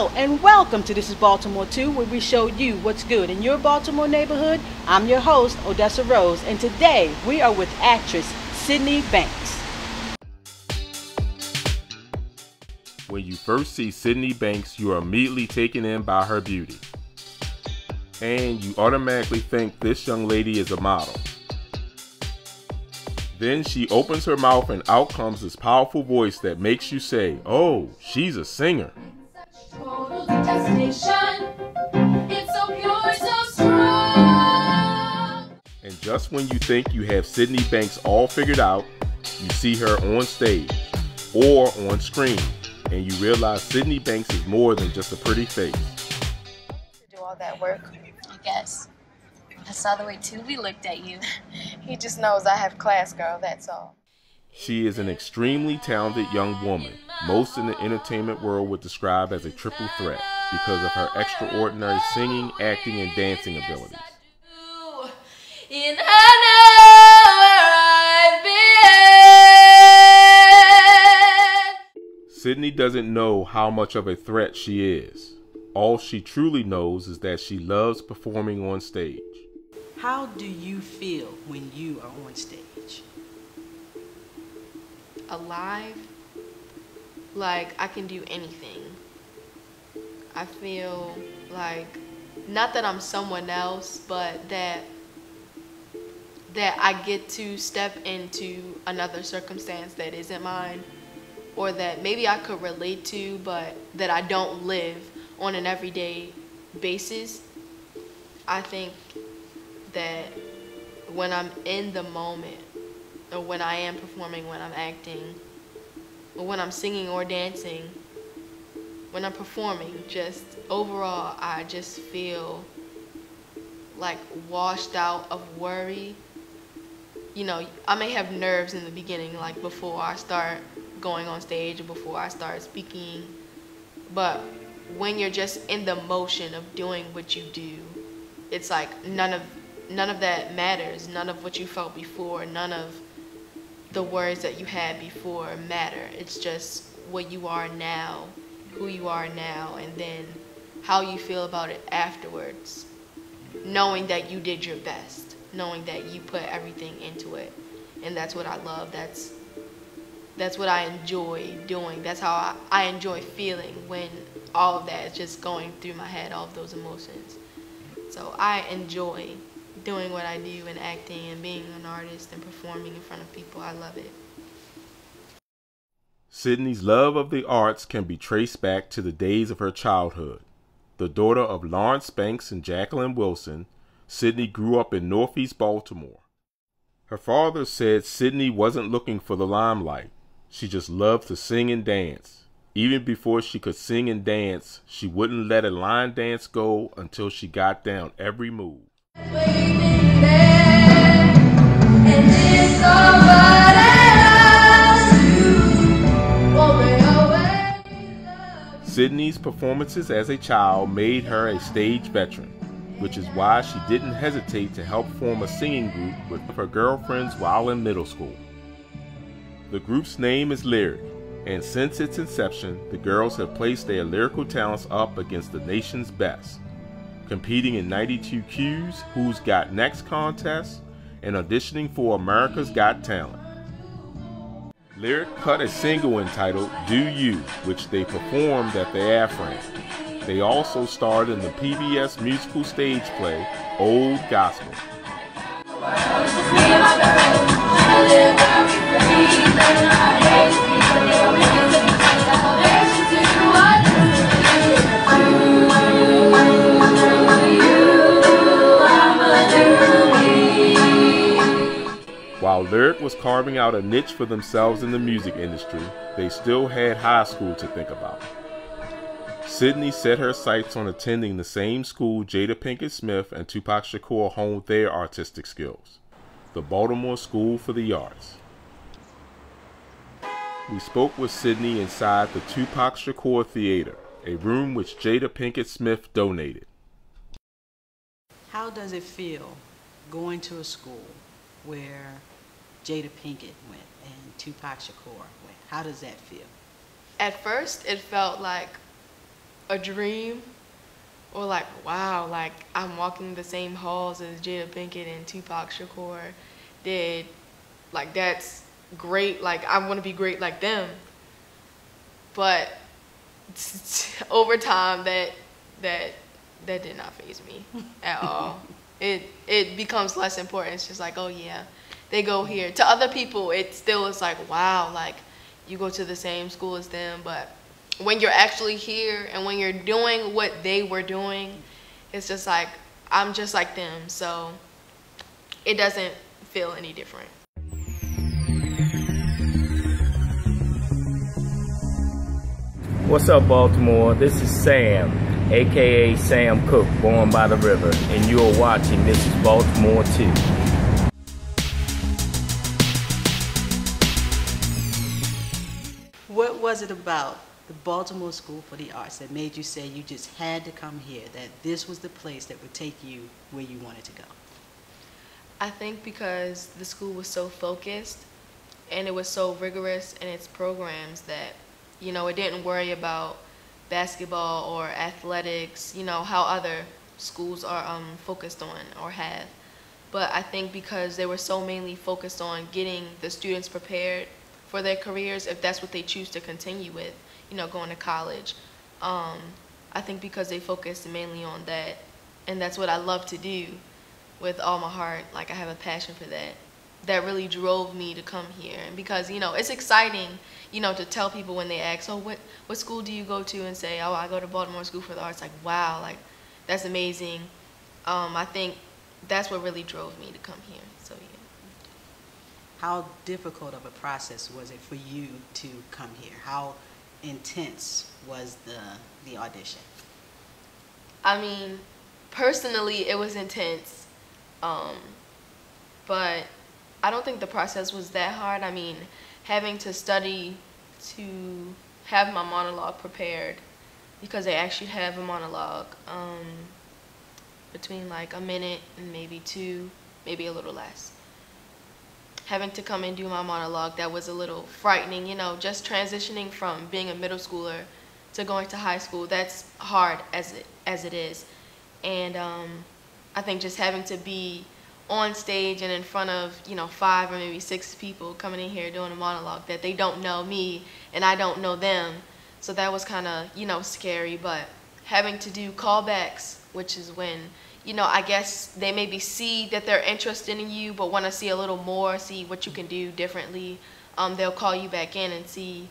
Hello and welcome to This Is Baltimore 2, where we show you what's good in your Baltimore neighborhood. I'm your host, Odessa Rose, and today we are with actress Sydney Banks. When you first see Sydney Banks, you are immediately taken in by her beauty. And you automatically think this young lady is a model. Then she opens her mouth and out comes this powerful voice that makes you say, oh, she's a singer. It's so pure, so strong. And just when you think you have Sydney Banks all figured out, you see her on stage or on screen, and you realize Sydney Banks is more than just a pretty face. Do all that work, I guess. I saw the way Tubi looked at you. he just knows I have class, girl, that's all. She is an extremely talented young woman, most in the entertainment world would describe as a triple threat because of her extraordinary singing, acting, and dancing abilities. Sydney doesn't know how much of a threat she is. All she truly knows is that she loves performing on stage. How do you feel when you are on stage? Alive, like I can do anything. I feel like, not that I'm someone else, but that I get to step into another circumstance that isn't mine, or that maybe I could relate to, but that I don't live on an everyday basis. I think that when I'm in the moment, or when I am performing, when I'm acting, or when I'm singing or dancing, when I'm performing, just overall, I just feel like washed out of worry. You know, I may have nerves in the beginning, like before I start going on stage or before I start speaking, but when you're just in the motion of doing what you do, it's like none of that matters. None of what you felt before, none of the words that you had before matter. It's just what you are now, who you are now, and then how you feel about it afterwards. Knowing that you did your best, knowing that you put everything into it. And that's what I love. That's what I enjoy doing. That's how I enjoy feeling when all of that is just going through my head, all of those emotions. So I enjoy doing what I do and acting and being an artist and performing in front of people. I love it. Sydney's love of the arts can be traced back to the days of her childhood. The daughter of Lawrence Banks and Jacqueline Wilson, Sydney grew up in Northeast Baltimore. Her father said Sydney wasn't looking for the limelight. She just loved to sing and dance. Even before she could sing and dance, she wouldn't let a line dance go until she got down every move. Sydney's performances as a child made her a stage veteran, which is why she didn't hesitate to help form a singing group with her girlfriends while in middle school. The group's name is Lyric, and since its inception, the girls have placed their lyrical talents up against the nation's best, competing in 92Q's Who's Got Next contest and auditioning for America's Got Talent. Lyric cut a single entitled Do You, which they performed at the AFRAM. They also starred in the PBS musical stage play Old Gospel. While Lyric was carving out a niche for themselves in the music industry, they still had high school to think about. Sydney set her sights on attending the same school Jada Pinkett Smith and Tupac Shakur honed their artistic skills, the Baltimore School for the Arts. We spoke with Sydney inside the Tupac Shakur Theater, a room which Jada Pinkett Smith donated. How does it feel going to a school where Jada Pinkett went and Tupac Shakur went? How does that feel? At first, it felt like a dream, or like, wow, like I'm walking the same halls as Jada Pinkett and Tupac Shakur did. Like, that's great. Like, I want to be great like them. But over time, that did not faze me at all. It becomes less important. It's just like, oh yeah, they go here. To other people, it still is like, wow, like you go to the same school as them. But when you're actually here and when you're doing what they were doing, it's just like, I'm just like them. So it doesn't feel any different. What's up, Baltimore? This is Sam, aka Sam Cooke, born by the river, and you are watching This Is Baltimore 2. What was it about the Baltimore School for the Arts that made you say you just had to come here, that this was the place that would take you where you wanted to go? I think because the school was so focused and it was so rigorous in its programs that, you know, it didn't worry about basketball or athletics, you know, how other schools are focused on or have. But I think because they were so mainly focused on getting the students prepared for their careers, if that's what they choose to continue with, you know, going to college. I think because they focused mainly on that, and that's what I love to do with all my heart, like I have a passion for that, that really drove me to come here. And because, you know, it's exciting, you know, to tell people when they ask, oh, what school do you go to, and say, oh, I go to Baltimore School for the Arts. Like, wow, like, that's amazing. I think that's what really drove me to come here, so yeah. How difficult of a process was it for you to come here? How intense was the audition? I mean, personally, it was intense, but I don't think the process was that hard. I mean, having to study to have my monologue prepared, because they actually have a monologue between like a minute and maybe two, maybe a little less. Having to come and do my monologue, that was a little frightening, you know, just transitioning from being a middle schooler to going to high school. That's hard as it is. And I think just having to be on stage and in front of, you know, 5 or maybe 6 people coming in here doing a monologue that they don't know me and I don't know them. So that was kind of, you know, scary. But having to do callbacks, which is when, you know, I guess they maybe see that they're interested in you but want to see a little more, see what you can do differently. They'll call you back in and see,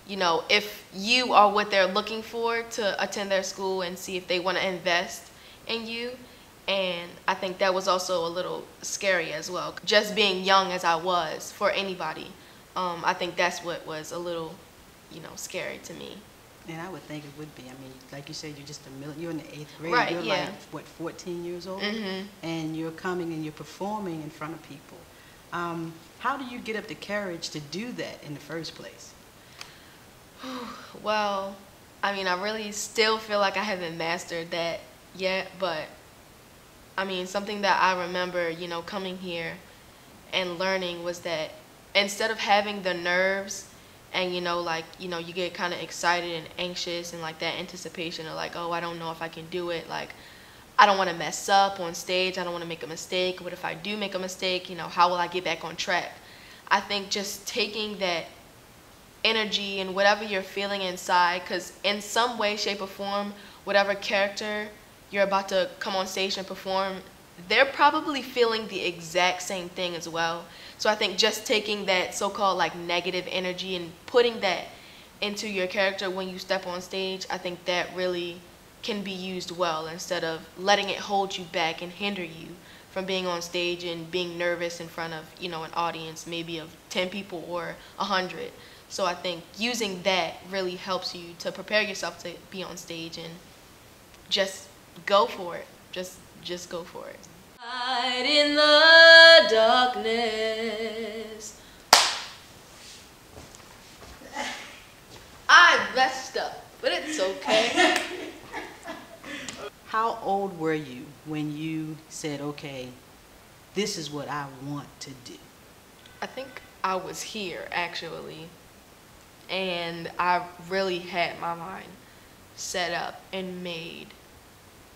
you know, if you are what they're looking for to attend their school, and see if they want to invest in you. And I think that was also a little scary as well. Just being young as I was for anybody, I think that's what was a little, you know, scary to me. And I would think it would be. I mean, like you said, you're in the 8th grade. Right, you're yeah. like, what, 14 years old? Mm-hmm. And you're coming and you're performing in front of people. How do you get up the courage to do that in the first place? Well, I mean, I really still feel like I haven't mastered that yet, but I mean, something that I remember, you know, coming here and learning was that instead of having the nerves and, you know, like, you know, you get kind of excited and anxious and like that anticipation of like, oh, I don't know if I can do it. Like, I don't want to mess up on stage. I don't want to make a mistake. What if I do make a mistake? You know, how will I get back on track? I think just taking that energy and whatever you're feeling inside, because in some way, shape, or form, whatever character you're about to come on stage and perform, they're probably feeling the exact same thing as well. So I think just taking that so-called like negative energy and putting that into your character when you step on stage, I think that really can be used well, instead of letting it hold you back and hinder you from being on stage and being nervous in front of, you know, an audience maybe of 10 people or 100. So I think using that really helps you to prepare yourself to be on stage and just go for it. Just go for it. Hide in the darkness. I messed up, but it's okay. How old were you when you said, okay, this is what I want to do? I think I was here, actually, and I really had my mind set up and made.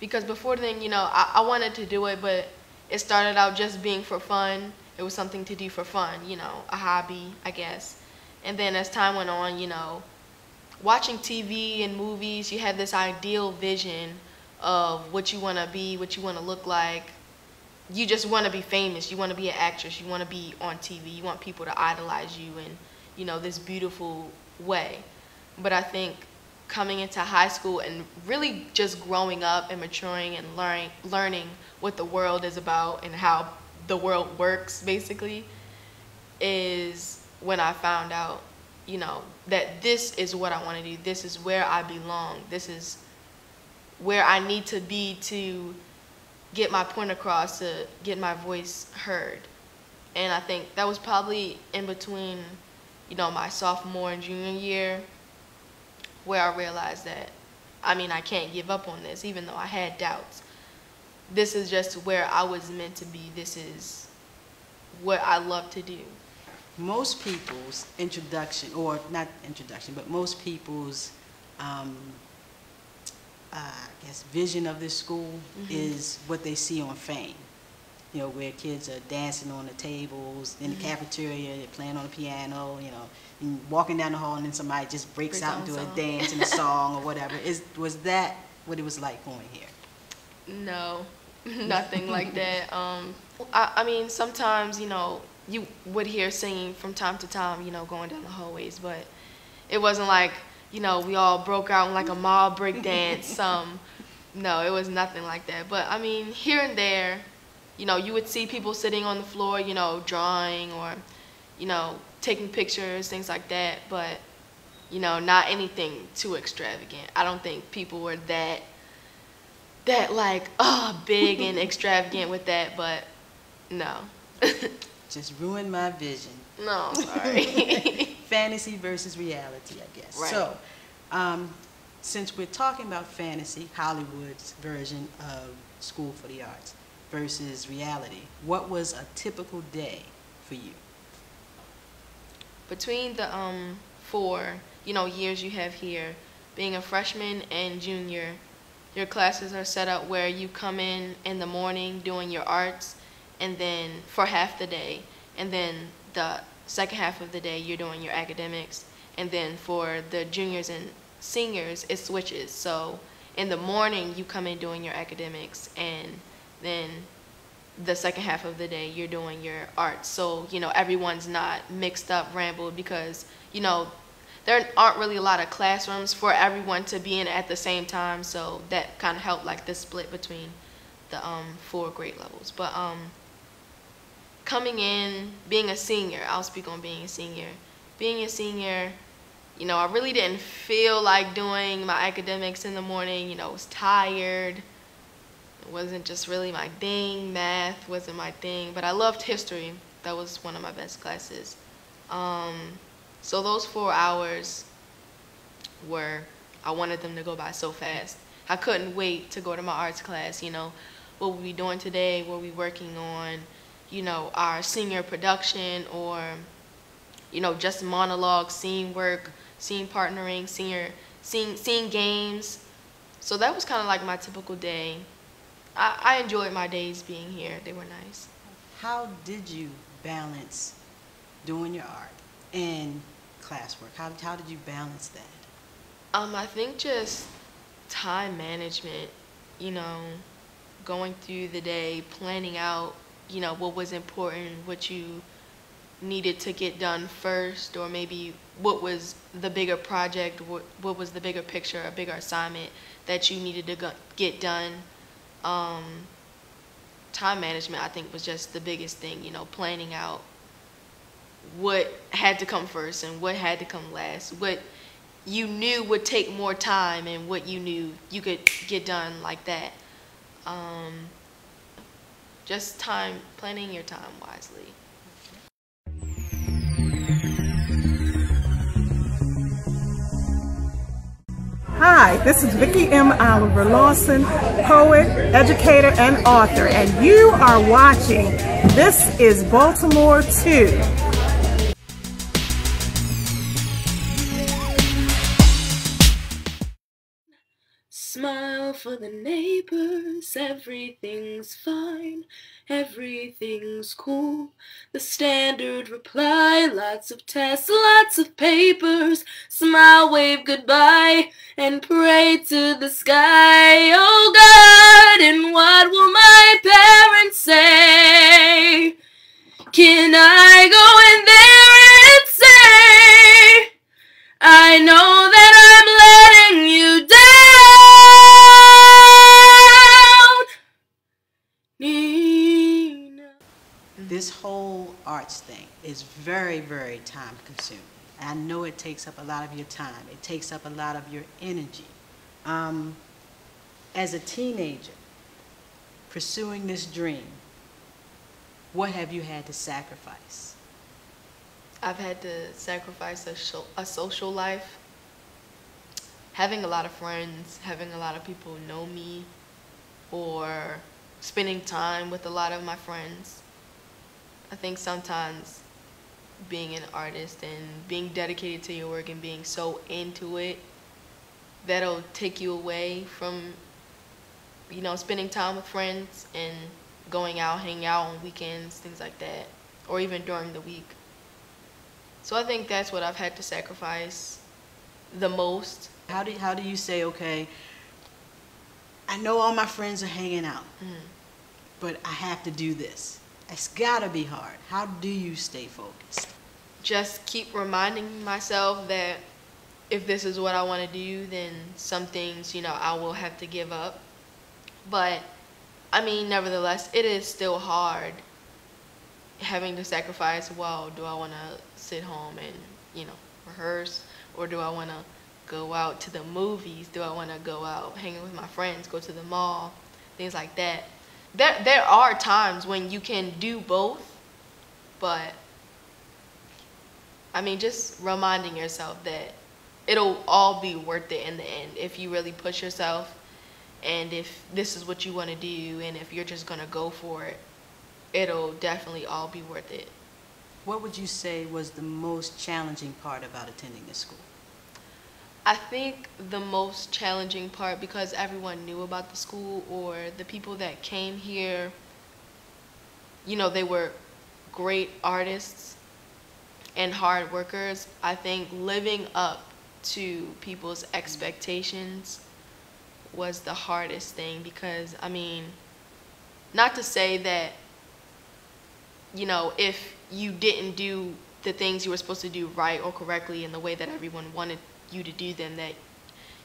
Because before then, you know, I wanted to do it, but it started out just being for fun. It was something to do for fun, you know, a hobby, I guess. And then as time went on, you know, watching TV and movies, you have this ideal vision of what you want to be, what you want to look like. You just want to be famous. You want to be an actress. You want to be on TV. You want people to idolize you in, you know, this beautiful way. But I think coming into high school and really just growing up and maturing and learning what the world is about and how the world works, basically, is when I found out, you know, that this is what I want to do. This is where I belong. This is where I need to be to get my point across, to get my voice heard. And I think that was probably in between, you know, my sophomore and junior year, where I realized that, I mean, I can't give up on this, even though I had doubts. This is just where I was meant to be. This is what I love to do. Most people's introduction, or not introduction, but most people's, I guess, vision of this school is what they see on Fame. You know, where kids are dancing on the tables, in the cafeteria, they're playing on the piano, you know, and walking down the hall, and then somebody just breaks out into a dance and a song or whatever. Was that what it was like going here? No, nothing like that. I mean, sometimes, you know, you would hear singing from time to time, you know, going down the hallways, but it wasn't like, you know, we all broke out in like a mob break dance. No, it was nothing like that. But I mean, here and there, you know, you would see people sitting on the floor, you know, drawing or, you know, taking pictures, things like that. But, you know, not anything too extravagant. I don't think people were that like, oh, big and extravagant with that, but no. Just ruined my vision. No, sorry. Fantasy versus reality, I guess. Right. So, since we're talking about fantasy, Hollywood's version of School for the Arts versus reality, what was a typical day for you? Between the 4, you know, years you have here, being a freshman and junior, your classes are set up where you come in the morning doing your arts, and then for half the day, and then the second half of the day you're doing your academics, and then for the juniors and seniors it switches. So in the morning you come in doing your academics, and then the second half of the day you're doing your arts. So, you know, everyone's not mixed up, rambled, because, you know, there aren't really a lot of classrooms for everyone to be in at the same time, so that kind of helped, like, the split between the 4 grade levels. But coming in, being a senior, I'll speak on being a senior. Being a senior, you know, I really didn't feel like doing my academics in the morning. You know, I was tired. It wasn't just really my thing. Math wasn't my thing, but I loved history. That was one of my best classes. So those 4 hours I wanted them to go by so fast. I couldn't wait to go to my arts class. You know, what were we doing today? What were we working on? You know, our senior production, or, you know, just monologue, scene work, scene partnering, scene games. So that was kind of like my typical day. I enjoyed my days being here. They were nice. How did you balance doing your art and classwork? How did you balance that? I think just time management, you know, going through the day, planning out, you know, what was important, what you needed to get done first, or maybe what was the bigger project, what was the bigger picture, a bigger assignment that you needed to get done. Time management, I think, was just the biggest thing, you know, planning out what had to come first and what had to come last, what you knew would take more time and what you knew you could get done like that. Just planning your time wisely. Hi, this is Vicki M. Oliver Lawson, poet, educator, and author, and you are watching This is Baltimore 2. smile for the neighbors. Everything's fine, everything's cool. The standard reply, lots of tests, lots of papers. Smile, wave goodbye, and pray to the sky. Oh God, and what will my parents say? Can I go in there and say, I know that I'm letting you down, Nina? This whole arts thing is very, very time consuming. I know it takes up a lot of your time. It takes up a lot of your energy. As a teenager, pursuing this dream, what have you had to sacrifice? I've had to sacrifice a social life, having a lot of friends, having a lot of people know me, or spending time with a lot of my friends. I think sometimes being an artist and being dedicated to your work and being so into it, that'll take you away from, you know, spending time with friends and going out, hanging out on weekends, things like that, or even during the week. So I think that's what I've had to sacrifice the most. How do you say, okay, I know all my friends are hanging out, but I have to do this. It's gotta be hard. How do you stay focused? Just keep reminding myself that if this is what I want to do, then some things, you know, I will have to give up. But I mean, nevertheless, it is still hard having to sacrifice, well, do I want to sit home and, you know, rehearse, or do I want to go out to the movies? Do I want to go out hanging with my friends, go to the mall, things like that? There are times when you can do both, but I mean, just reminding yourself that it'll all be worth it in the end if you really push yourself, and if this is what you want to do, and if you're just going to go for it, it'll definitely all be worth it. What would you say was the most challenging part about attending this school? I think the most challenging part, because everyone knew about the school, or the people that came here, you know, they were great artists and hard workers. I think living up to people's expectations was the hardest thing, because, I mean, not to say that, you know, if you didn't do the things you were supposed to do right or correctly in the way that everyone wanted you to do them, that,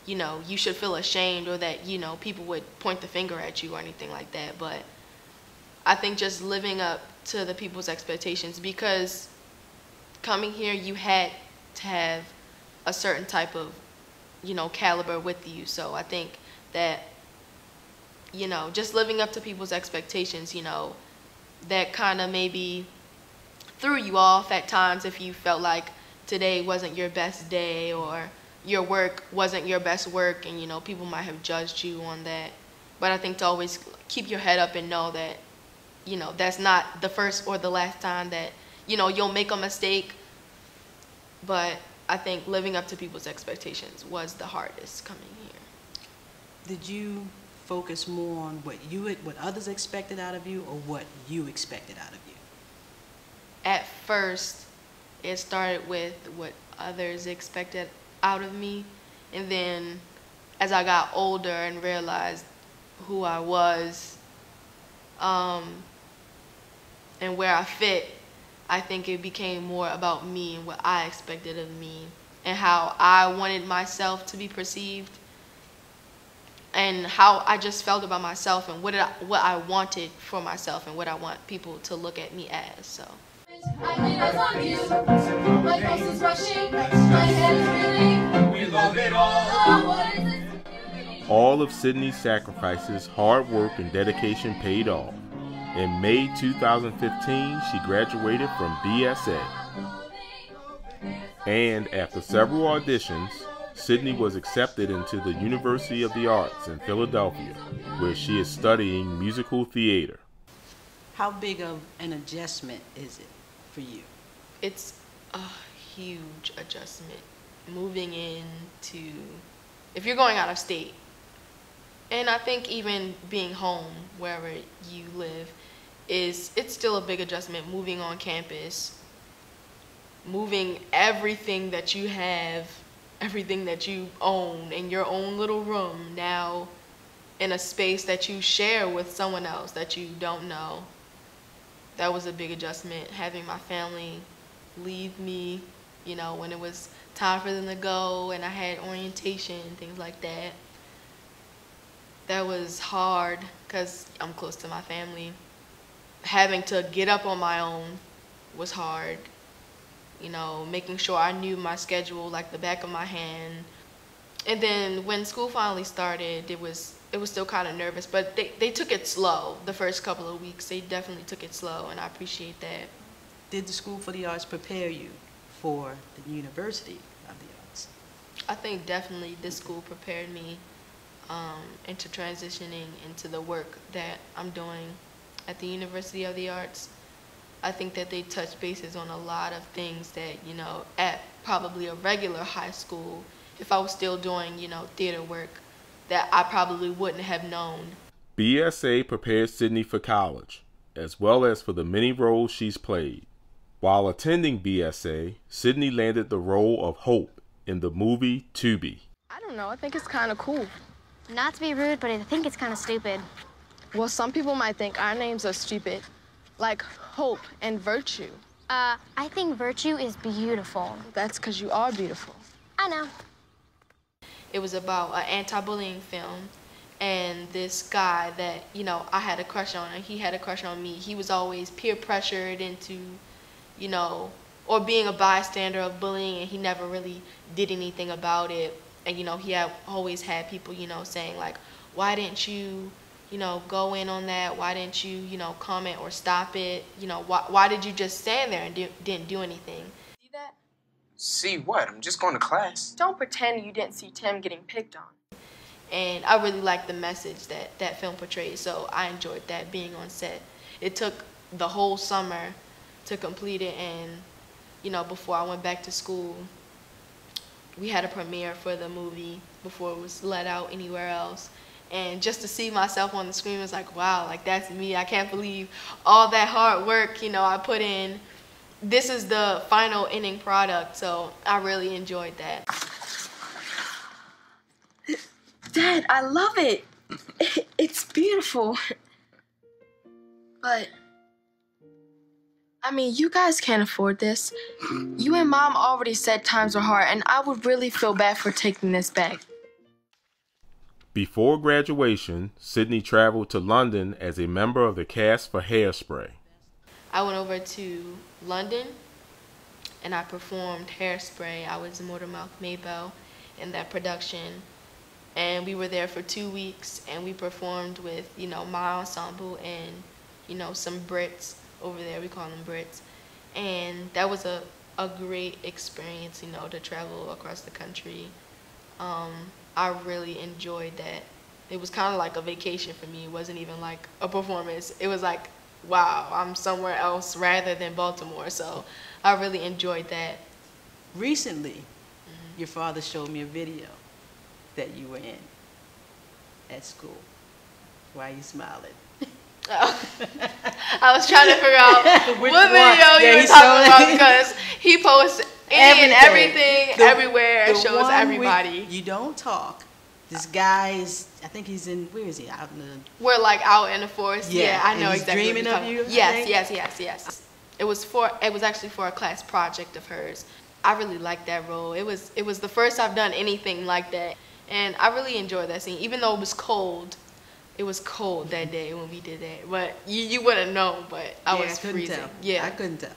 you know, you should feel ashamed, or that, you know, people would point the finger at you or anything like that. But I think just living up to the people's expectations, because coming here you had to have a certain type of, you know, caliber with you. So I think that, you know, just living up to people's expectations, you know, that kind of maybe threw you off at times if you felt like today wasn't your best day, or your work wasn't your best work, and, you know, people might have judged you on that. But I think to always keep your head up and know that, you know, that's not the first or the last time that, you know, you'll make a mistake. But I think living up to people's expectations was the hardest coming here. Did you focus more on what others expected out of you, or what you expected out of you? At first, it started with what others expected out of me, and then as I got older and realized who I was, and where I fit, I think it became more about me and what I expected of me, and how I wanted myself to be perceived, and how I just felt about myself, and what I wanted for myself, and what I want people to look at me as. So. I need eyes on you. My pulse is rushing. My head is reeling. We love it all. What is it? All of Sydney's sacrifices, hard work, and dedication paid off. In May 2015, she graduated from BSA. And after several auditions, Sydney was accepted into the University of the Arts in Philadelphia, where she is studying musical theater. How big of an adjustment is it for you? It's a huge adjustment. Moving into, if you're going out of state, And I think even being home, wherever you live, it's still a big adjustment. Moving on campus, moving everything that you have, everything that you own in your own little room now in a space that you share with someone else that you don't know. That was a big adjustment, having my family leave me, you know, when it was time for them to go and I had orientation, things like that. That was hard because I'm close to my family. Having to get up on my own was hard. You know, making sure I knew my schedule like the back of my hand. And then when school finally started, it was still kind of nervous, but they took it slow the first couple of weeks. They definitely took it slow, and I appreciate that. Did the School for the Arts prepare you for the University of the Arts? I think definitely this school prepared me into transitioning into the work that I'm doing at the University of the Arts. I think that they touch bases on a lot of things that, you know, at probably a regular high school, if I was still doing, you know, theater work, that I probably wouldn't have known. BSA prepared Sydney for college, as well as for the many roles she's played. While attending BSA, Sydney landed the role of Hope in the movie Tubi. I don't know. I think it's kind of cool. Not to be rude, but I think it's kind of stupid. Well, some people might think our names are stupid, like Hope and Virtue. I think Virtue is beautiful. That's because you are beautiful. I know. It was about an anti-bullying film, and this guy that, you know, I had a crush on, and he had a crush on me. He was always peer pressured into, you know, or being a bystander of bullying, and he never really did anything about it. And, you know, he had always had people, you know, saying, like, why didn't you, you know, go in on that? Why didn't you, you know, comment or stop it? You know, why did you just stand there and didn't do anything? See that? See what? I'm just going to class. Don't pretend you didn't see Tim getting picked on. And I really liked the message that that film portrayed, so I enjoyed that, being on set. It took the whole summer to complete it, and, you know, before I went back to school, we had a premiere for the movie before it was let out anywhere else. And just to see myself on the screen was like, wow, like that's me. I can't believe all that hard work, you know, I put in. This is the final ending product, so I really enjoyed that. Dad, I love it. It's beautiful. But, I mean, you guys can't afford this. You and Mom already said times are hard, and I would really feel bad for taking this back. Before graduation, Sydney traveled to London as a member of the cast for Hairspray. I went over to London and I performed Hairspray. I was Mortimer Maybell in that production. And we were there for 2 weeks, and we performed with, you know, my ensemble and, you know, some Brits over there. We call them Brits. And that was a great experience, you know, to travel across the country. I really enjoyed that. It was kind of like a vacation for me. It wasn't even like a performance. It was like, wow, I'm somewhere else rather than Baltimore. So I really enjoyed that. Recently, your father showed me a video that you were in at school. Why are you smiling? Oh. I was trying to figure out what video you were he's talking about, because he posts any and everything everywhere and shows everybody. You don't talk. This guy is, I think he's in, where is he? Out in the... We're like out in the forest. Yeah, I know and he's exactly. Dreaming what of you're you? Yes. It was actually for a class project of hers. I really liked that role. It was the first I've done anything like that. And I really enjoyed that scene, even though it was cold. It was cold that day when we did that, but you wouldn't know. But I was freezing. Tell. Yeah, I couldn't tell.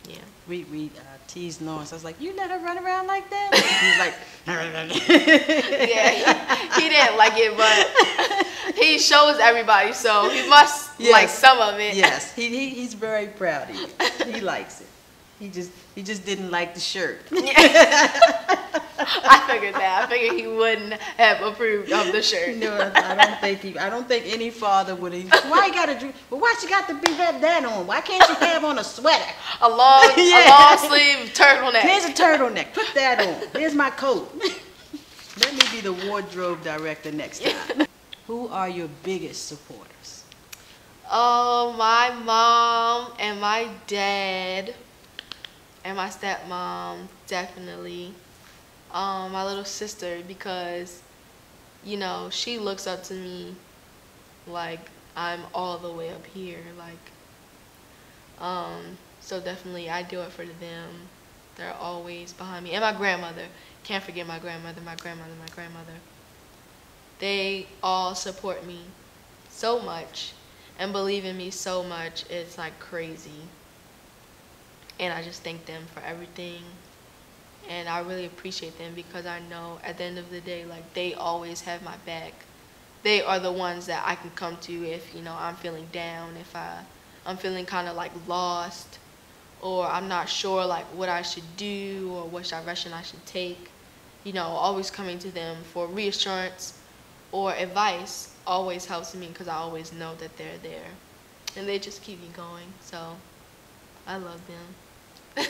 Yeah, we teased Lawrence. I was like, "You let her run around like that?" He's like, yeah, he didn't like it, but he shows everybody, so he must like some of it. Yes, he's very proud of you. He likes it. He just didn't like the shirt. I figured that. I figured he wouldn't have approved of the shirt. No, I don't think any father would have. Why you gotta do? Well, why she got to have that on? Why can't you have on a sweater? A long sleeve turtleneck. Here's a turtleneck. Put that on. Here's my coat. Let me be the wardrobe director next time. Who are your biggest supporters? Oh, my mom and my dad and my stepmom, definitely. My little sister, because, you know, she looks up to me like I'm all the way up here. So definitely I do it for them. They're always behind me. And my grandmother. Can't forget my grandmother. They all support me so much and believe in me so much. It's like crazy. And I just thank them for everything. And I really appreciate them because I know at the end of the day, like, they always have my back. They are the ones that I can come to if, you know, I'm feeling down, if I'm feeling kind of like lost, or I'm not sure like what I should do or what direction I should take. You know, always coming to them for reassurance or advice always helps me because I always know that they're there. And they just keep me going, so I love them.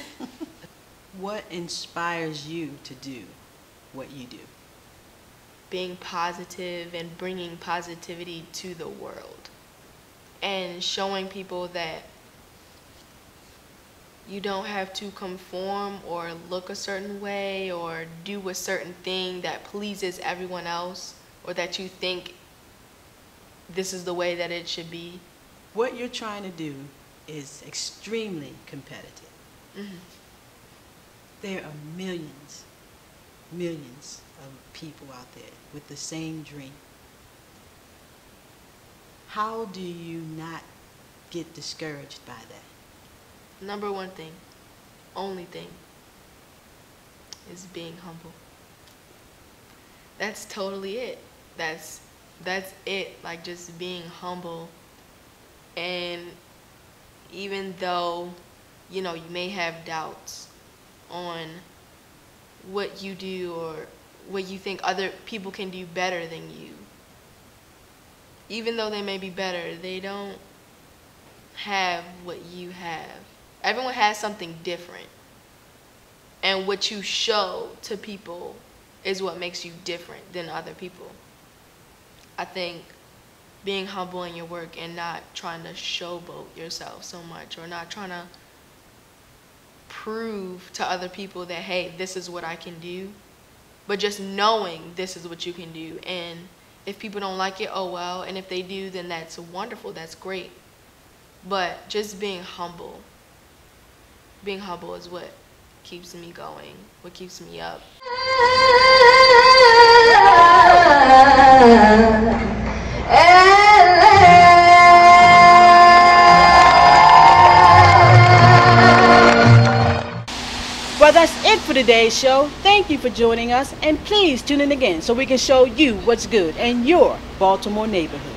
What inspires you to do what you do? Being positive and bringing positivity to the world. And showing people that you don't have to conform or look a certain way or do a certain thing that pleases everyone else or that you think this is the way that it should be. What you're trying to do is extremely competitive. Mm-hmm. There are millions of people out there with the same dream. How do you not get discouraged by that? Number one thing, only thing, is being humble. That's totally it. That's it, like just being humble. And even though, you know, you may have doubts on what you do or what you think other people can do better than you, even though they may be better, they don't have what you have. Everyone has something different. And what you show to people is what makes you different than other people. I think being humble in your work and not trying to showboat yourself so much or not trying to prove to other people that, hey, this is what I can do, but just knowing this is what you can do. And if people don't like it, oh well, and if they do, then that's wonderful, that's great. But just being humble is what keeps me going, what keeps me up. Well, that's it for today's show. Thank you for joining us, and please tune in again so we can show you what's good in your Baltimore neighborhood.